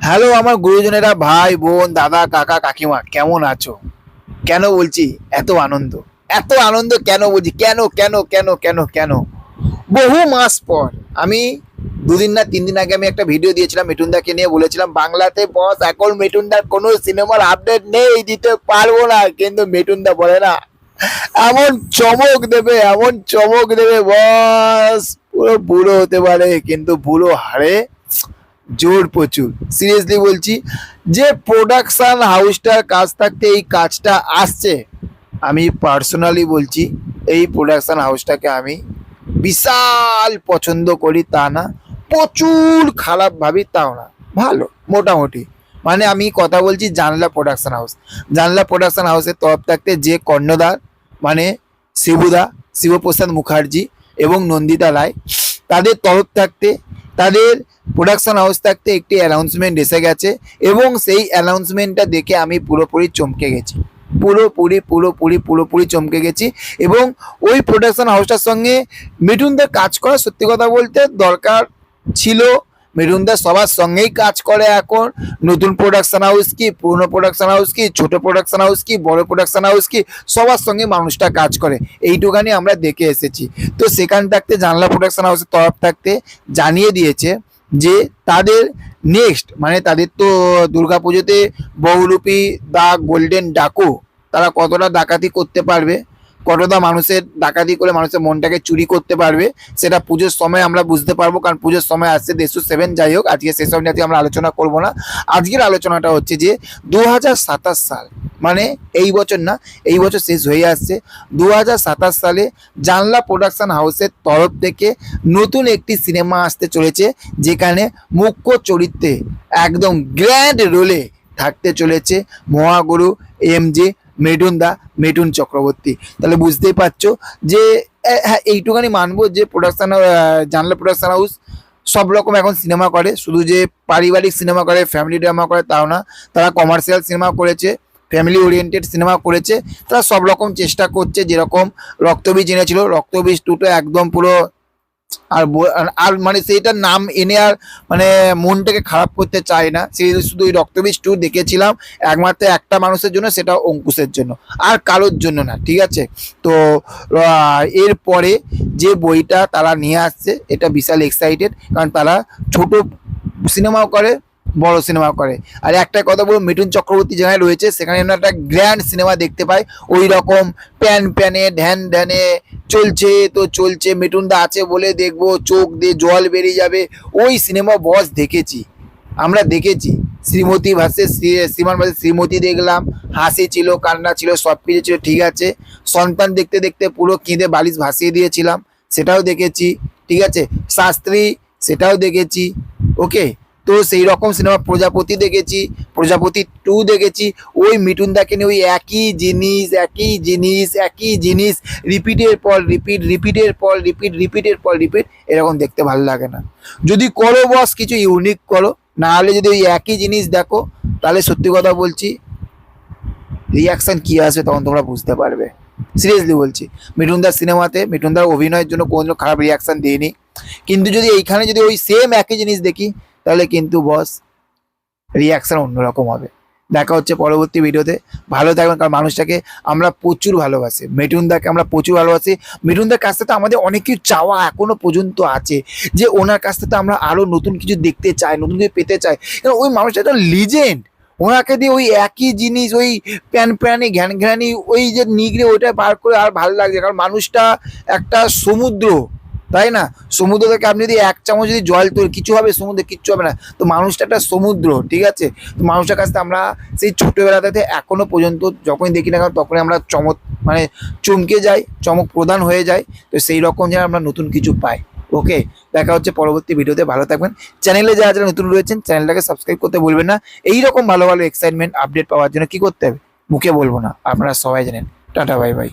Hello আমার গুরুজনেরা, ভাই বোন, দাদা, কাকা, কাকিমা, কেমন আছো? কেন বলছি এত আনন্দ? এত আনন্দ কেন বলছি? কেন কেন কেন কেন কেন? বহু মাস পর আমি 2 দিন না 3 দিন আগে আমি একটা ভিডিও দিয়েছিলাম মিঠুনদাকে নিয়ে, বলেছিলাম বাংলাতে বস এখন মিঠুনদার কোনো সিনেমার আপডেট নেই, দিতে পারবো না। কিন্তু মিঠুনদা বলে না, এমন চমক দেবে, এমন চমক দেবে বস, পুরো বুড়ো হতে পারে কিন্তু বুড়ো হারে জোর প্রচুর। সিরিয়াসলি বলছি, যে প্রোডাকশন হাউসটার কাজ থাকতে এই কাজটা আসছে, আমি পার্সোনালি বলছি এই প্রোডাকশন হাউসটাকে আমি বিশাল পছন্দ করি তা না, প্রচুর খারাপ ভাবি তাও না, ভালো মোটামুটি। মানে আমি কথা বলছি জানলা প্রোডাকশন হাউস। জানলা প্রোডাকশন হাউসের তরফ থাকতে যে কর্ণধার মানে শিবুদা, শিবপ্রসাদ মুখার্জি এবং নন্দিতা রায়, তাদের তরফ থাকতে, তাদের প্রোডাকশন হাউস থাকতে একটি অ্যানাউন্সমেন্ট এসে গেছে এবং সেই অ্যানাউন্সমেন্টটা দেখে আমি পুরোপুরি চমকে গেছি, পুরোপুরি চমকে গেছি। এবং ওই প্রোডাকশন হাউসটার সঙ্গে মিঠুনদের কাজ করা সত্যি কথা বলতে দরকার ছিল। মিঠুনদা সবার সঙ্গেই কাজ করে এখন, নতুন প্রোডাকশন হাউস কি, পুরনো প্রোডাকশন হাউস কি, ছোট প্রোডাকশন হাউস কি, বড় প্রোডাকশন হাউস কি, সবার সঙ্গে মানুষটা কাজ করে, এইটুখানি আমরা দেখে এসেছি। তো সেখান থাকতে জানলা প্রোডাকশন হাউসের তরফ থাকতে জানিয়ে দিয়েছে যে তাদের নেক্সট মানে তাদের তো দুর্গাপুজোতে বহুরূপী দা গোল্ডেন ডাকু, তারা কতটা ডাকাতি করতে পারবে, কতটা মানুষের ডাকাতি করে মানুষের মনটাকে চুরি করতে পারবে, সেটা পুজোর সময় আমরা বুঝতে পারবো। কারণ পুজোর সময় আসছে 107। যাই হোক, আজকে সেসব নিয়ে আমরা আলোচনা করব না। আজকের আলোচনাটা হচ্ছে যে 2027 সাল, মানে এই বছর না, এই বছর শেষ হয়ে আসছে, 2027 সালে জানলা প্রোডাকশন হাউসের তরফ থেকে নতুন একটি সিনেমা আসতে চলেছে, যেখানে মুখ্য চরিত্রে একদম গ্র্যান্ড রোলে থাকতে চলেছে মহাগুরু এমজি মিঠুন চক্রবর্তী। তাহলে বুঝতেই পারছো যে হ্যাঁ, এইটুখানি মানবো যে জানলা প্রোডাকশন হাউস সব রকম এখন সিনেমা করে, শুধু যে পারিবারিক সিনেমা করে, ফ্যামিলি ড্রামা করে তাও না, তারা কমার্শিয়াল সিনেমা করেছে, ফ্যামিলি ওরিয়েন্টেড সিনেমা করেছে, তারা সব রকম চেষ্টা করছে। যেরকম রক্তবীজ এনেছিল, রক্তবীজ 2টা একদম পুরো আর আর মানে সেইটার নাম এনে আর মানে মনটাকে খারাপ করতে চায় না। সেই শুধু ওই রক্তবীজ 2 দেখেছিলাম একমাত্র একটা মানুষের জন্য, সেটা অঙ্কুশের জন্য, আর কারোর জন্য না, ঠিক আছে? তো এরপরে যে বইটা তারা নিয়ে আসছে এটা বিশাল এক্সাইটেড, কারণ তারা ছোট সিনেমাও করে, বড় সিনেমা করে। আর একটা কথা বলবো, মিঠুন চক্রবর্তী যেখানে রয়েছে সেখানে আমরা একটা গ্র্যান্ড সিনেমা দেখতে পাই। ওই রকম প্যানে ধ্যান ধ্যানে চলছে তো চলছে, মিঠুনদা আছে বলে দেখবো, চোখ দিয়ে জল বেরিয়ে যাবে, ওই সিনেমা বস দেখেছি, আমরা দেখেছি। শ্রীমতী ভার্সেস শ্রীমান ভার্সেস শ্রীমতী দেখলাম, হাসি ছিল, কান্না ছিল, সব কিছু ছিল, ঠিক আছে। সন্তান দেখতে দেখতে পুরো কেঁদে বালিশ ভাসিয়ে দিয়েছিলাম, সেটাও দেখেছি, ঠিক আছে। শাস্ত্রী, সেটাও দেখেছি, ওকে। তো সেই রকম সিনেমা প্রজাপতি দেখেছি, প্রজাপতি 2 দেখেছি। ওই মিঠুনদাকে নিয়ে ওই একই জিনিস রিপিটের পর রিপিট এরকম দেখতে ভালো লাগে না। যদি করো বস কিছু ইউনিক করো, না হলে যদি ওই একই জিনিস দেখো, তাহলে সত্যি কথা বলছি রিয়াকশন কি আসবে তখন তোমরা বুঝতে পারবে। সিরিয়াসলি বলছি, মিঠুনদার সিনেমাতে মিঠুনদার অভিনয়ের জন্য কোনো খারাপ রিয়াকশন দিইনি, কিন্তু যদি এইখানে যদি ওই সেম একই জিনিস দেখি তাহলে কিন্তু বস রিয়াকশন অন্যরকম হবে। দেখা হচ্ছে পরবর্তী ভিডিওতে, ভালো থাকবেন। কারণ মানুষটাকে আমরা প্রচুর ভালোবাসি, মিঠুনদাকে আমরা প্রচুর ভালোবাসি। মিঠুনদার কাছ থেকে আমাদের অনেক কিছু চাওয়া এখনো পর্যন্ত আছে, যে ওনার কাছ থেকে আমরা আরও নতুন কিছু দেখতে চাই, নতুন কিছু পেতে চাই। কারণ ওই মানুষটা একটা লিজেন্ড, ওনাকে দিয়ে ওই একই জিনিস, ওই প্যানি ঘ্যানি ওই যে নিগড়ে ওইটা বার করে আর ভালো লাগছে। কারণ মানুষটা একটা সমুদ্র, তাই না? সমুদ্র থেকে আপনি যদি 1 চামচ যদি জল তোল, কিছু হবে সমুদ্রে? কিচ্ছু হবে না। তো মানুষটা একটা সমুদ্র, ঠিক আছে। তো মানুষটার কাছ থেকে আমরা সেই ছোটোবেলা থেকে এখনো পর্যন্ত যখনই দেখি না কেন তখনই আমরা মানে চমকে যাই, চমক প্রদান হয়ে যায়। তো সেই রকম যেন আমরা নতুন কিছু পাই। ওকে, দেখা হচ্ছে পরবর্তী ভিডিওতে, ভালো থাকবেন। চ্যানেলে যারা যারা নতুন রয়েছেন চ্যানেলটাকে সাবস্ক্রাইব করতে ভুলবেন না। এইরকম ভালো ভালো এক্সাইটমেন্ট আপডেট পাওয়ার জন্য কি করতে হবে মুখে বলবো না, আপনারা সবাই জানেন। Tata, bye bye.